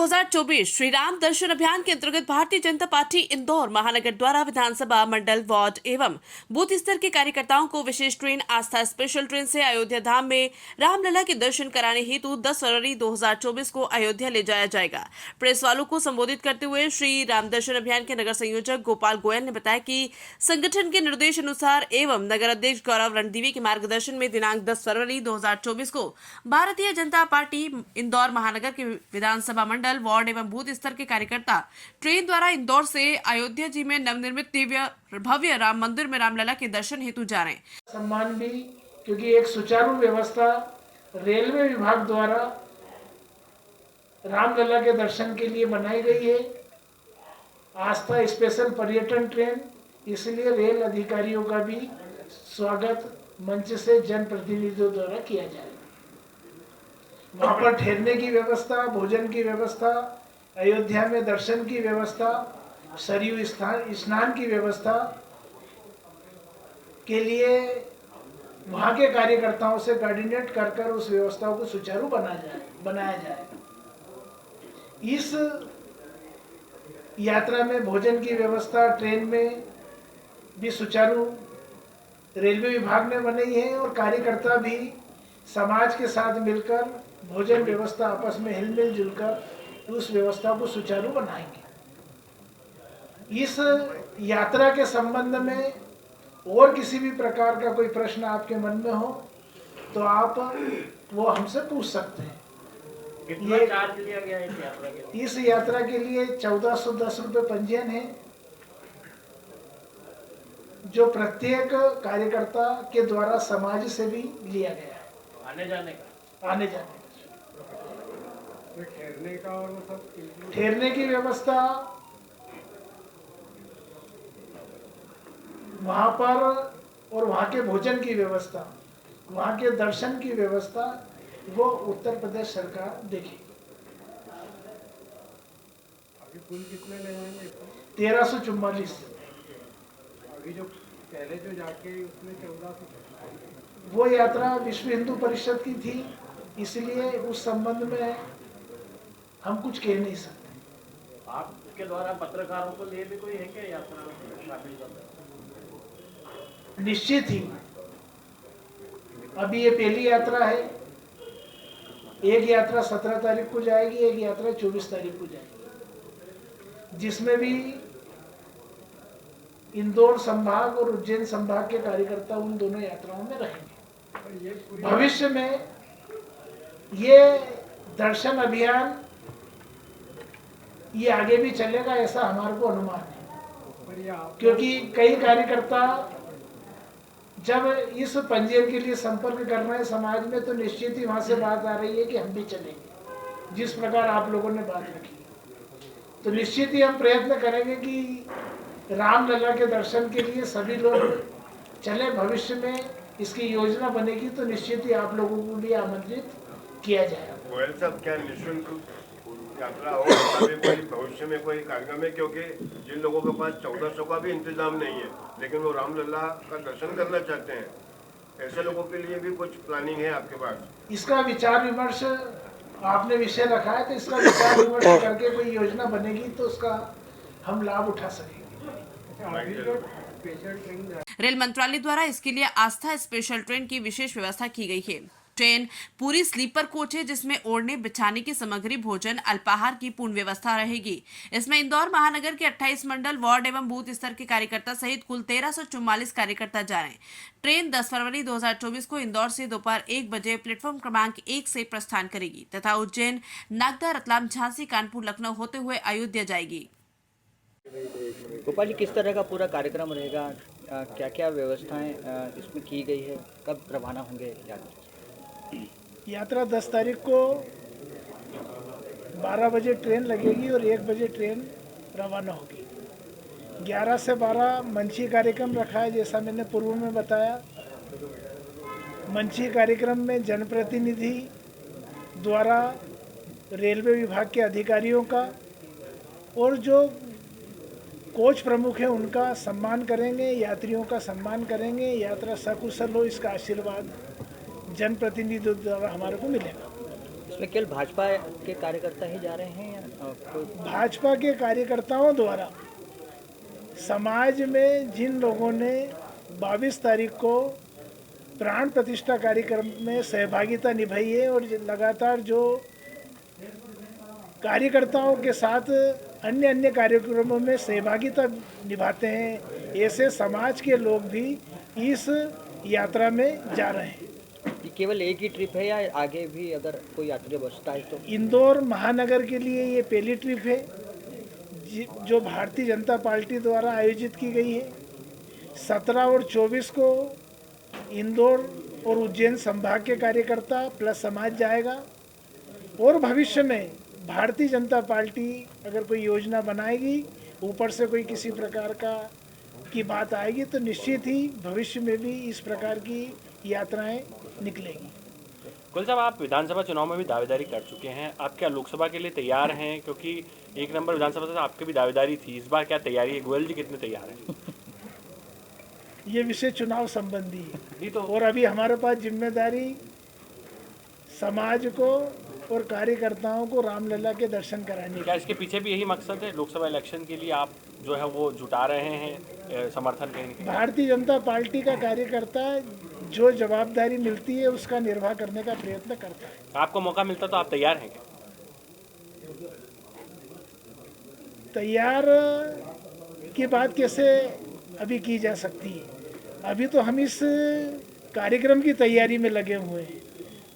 2024 श्री राम दर्शन अभियान के अंतर्गत भारतीय जनता पार्टी इंदौर महानगर द्वारा विधानसभा मंडल वार्ड एवं बूथ स्तर के कार्यकर्ताओं को विशेष ट्रेन आस्था स्पेशल ट्रेन से अयोध्या धाम में रामलला के दर्शन कराने हेतु 10 फरवरी 2024 को अयोध्या ले जाया जाएगा। प्रेस वालों को संबोधित करते हुए श्री राम दर्शन अभियान के नगर संयोजक गोपाल गोयल ने बताया कि संगठन के निर्देश अनुसार एवं नगर अध्यक्ष गौरव रणदीवी के मार्गदर्शन में दिनांक 10 फरवरी 2024 को भारतीय जनता पार्टी इंदौर महानगर के विधानसभा मंडल वार्ड एवं बूथ स्तर के कार्यकर्ता ट्रेन द्वारा इंदौर से अयोध्या जी में नवनिर्मित दिव्य भव्य राम मंदिर में रामलला के दर्शन हेतु जा रहे हैं। सम्मान भी, क्योंकि एक सुचारू व्यवस्था रेलवे विभाग द्वारा रामलला के दर्शन के लिए बनाई गई है। आस्था स्पेशल पर्यटन ट्रेन, इसलिए रेल अधिकारियों का भी स्वागत मंच से जनप्रतिनिधियों द्वारा किया जाएगा। वहाँ पर ठहरने की व्यवस्था, भोजन की व्यवस्था, अयोध्या में दर्शन की व्यवस्था, सरयू स्नान की व्यवस्था के लिए वहाँ के कार्यकर्ताओं से कोऑर्डिनेट कर उस व्यवस्था को सुचारू बनाया जाए। इस यात्रा में भोजन की व्यवस्था ट्रेन में भी सुचारू रेलवे विभाग ने बनाई है और कार्यकर्ता भी समाज के साथ मिलकर भोजन व्यवस्था आपस में हिलमिल जुलकर उस व्यवस्था को सुचारू बनाएंगे। इस यात्रा के संबंध में और किसी भी प्रकार का कोई प्रश्न आपके मन में हो तो आप वो हमसे पूछ सकते हैं। कितना चार्ज लिया गया है इस यात्रा के लिए? इस यात्रा के लिए 1410 रुपये पंजीयन है, जो प्रत्येक कार्यकर्ता के द्वारा समाज से भी लिया गया है। आने जाने का ठहरने का और वो सब ठहरने की व्यवस्था वहाँ पर और वहाँ के भोजन की व्यवस्था, वहाँ के दर्शन की व्यवस्था वो उत्तर प्रदेश सरकार देखेगी। अभी कुल कितने ले जाएंगे? 1344। अभी जो पहले जो जाके उसमें 1400। वो यात्रा विश्व हिंदू परिषद की थी, इसलिए उस संबंध में हम कुछ कह नहीं सकते। आपके द्वारा पत्रकारों को लिए भी कोई है क्या यात्रा में शामिल करना? निश्चित ही अभी ये पहली यात्रा है। एक यात्रा 17 तारीख को जाएगी, एक यात्रा 24 तारीख को जाएगी, जिसमें भी इंदौर संभाग और उज्जैन संभाग के कार्यकर्ता उन दोनों यात्राओं में रहेंगे। भविष्य में ये दर्शन अभियान ये आगे भी चलेगा, ऐसा हमारे को अनुमान है, क्योंकि कई कार्यकर्ता जब इस पंजीयन के लिए संपर्क कर रहे हैं समाज में, तो निश्चित ही वहां से बात आ रही है कि हम भी चलेंगे। जिस प्रकार आप लोगों ने बात रखी, तो निश्चित ही हम प्रयत्न करेंगे कि रामलला के दर्शन के लिए सभी लोग चले। भविष्य में इसकी योजना बनेगी तो निश्चित ही आप लोगों को भी आमंत्रित किया जाएगा। गोयल साहब, क्या निःशुल्क यात्रा हो कोई भविष्य में कोई कार्यक्रम है? क्योंकि जिन लोगों के पास 1400 का भी इंतजाम नहीं है लेकिन वो रामलला का दर्शन करना चाहते हैं, ऐसे लोगों के लिए भी कुछ प्लानिंग है आपके पास? इसका विचार विमर्श आपने विषय रखा है, तो इसका विचार विमर्श करके कोई योजना बनेगी तो उसका हम लाभ उठा सकेंगे। रेल मंत्रालय द्वारा इसके लिए आस्था स्पेशल ट्रेन की विशेष व्यवस्था की गई है। ट्रेन पूरी स्लीपर कोच है, जिसमें ओढ़ने बिछाने की सामग्री, भोजन, अल्पाहार की पूर्ण व्यवस्था रहेगी। इसमें इंदौर महानगर के 28 मंडल, वार्ड एवं बूथ स्तर के कार्यकर्ता सहित कुल 1344 कार्यकर्ता जा रहे हैं। ट्रेन 10 फरवरी 2024 को इंदौर से दोपहर 1 बजे प्लेटफॉर्म क्रमांक 1 से प्रस्थान करेगी तथा उज्जैन, नागदा, रतलाम, झांसी, कानपुर, लखनऊ होते हुए अयोध्या जाएगी। गोपाल जी, किस तरह का पूरा कार्यक्रम रहेगा? क्या क्या व्यवस्थाएं इसमें की गई है? कब रवाना होंगे यात्रा 10 तारीख को 12 बजे ट्रेन लगेगी और 1 बजे ट्रेन रवाना होगी। 11 से 12 मंची कार्यक्रम रखा है, जैसा मैंने पूर्व में बताया। मंची कार्यक्रम में जनप्रतिनिधि द्वारा रेलवे विभाग के अधिकारियों का और जो कोच प्रमुख हैं उनका सम्मान करेंगे, यात्रियों का सम्मान करेंगे। यात्रा सकुशल हो, इसका आशीर्वाद जनप्रतिनिधियों द्वारा हमारे को मिलेगा। इसमें केवल भाजपा के कार्यकर्ता ही जा रहे हैं या कोई? भाजपा के कार्यकर्ताओं द्वारा समाज में जिन लोगों ने 22 तारीख को प्राण प्रतिष्ठा कार्यक्रम में सहभागिता निभाई है और लगातार जो कार्यकर्ताओं के साथ अन्य अन्य कार्यक्रमों में सहभागिता निभाते हैं, ऐसे समाज के लोग भी इस यात्रा में जा रहे हैं। ये केवल एक ही ट्रिप है या आगे भी अगर कोई यात्री बसता है तो? इंदौर महानगर के लिए ये पहली ट्रिप है जो भारतीय जनता पार्टी द्वारा आयोजित की गई है। 17 और 24 को इंदौर और उज्जैन संभाग के कार्यकर्ता प्लस समाज जाएगा और भविष्य में भारतीय जनता पार्टी अगर कोई योजना बनाएगी, ऊपर से कोई किसी प्रकार की बात आएगी तो निश्चित ही भविष्य में भी इस प्रकार की यात्राएं निकलेगी। गोयल साहब, आप विधानसभा चुनाव में भी दावेदारी कर चुके हैं, आप क्या लोकसभा के लिए तैयार हैं? क्योंकि 1 नंबर विधानसभा से आपकी भी दावेदारी थी, इस बार क्या तैयारी है? गोयल जी कितने तैयार हैं? ये विषय चुनाव संबंधी है नहीं तो और अभी हमारे पास जिम्मेदारी समाज को और कार्यकर्ताओं को रामलला के दर्शन कराने क्या की। इसके पीछे भी यही मकसद है, लोकसभा इलेक्शन के लिए आप जो है वो जुटा रहे हैं समर्थन कहीं न कहीं? भारतीय जनता पार्टी का कार्यकर्ता जो जवाबदारी मिलती है उसका निर्वाह करने का प्रयत्न करता है। आपको मौका मिलता तो आप तैयार हैं क्या? तैयार की बात कैसे अभी की जा सकती है? अभी तो हम इस कार्यक्रम की तैयारी में लगे हुए हैं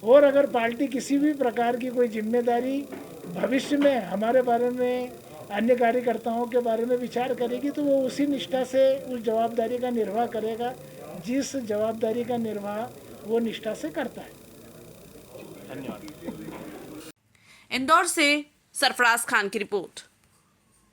और अगर पार्टी किसी भी प्रकार की कोई जिम्मेदारी भविष्य में हमारे बारे में, अन्य कार्यकर्ताओं के बारे में विचार करेगी तो वो उसी निष्ठा से उस जवाबदारी का निर्वाह करेगा जिस जवाबदारी का निर्वाह वो निष्ठा से करता है। धन्यवाद। इंदौर से सरफराज खान की रिपोर्ट।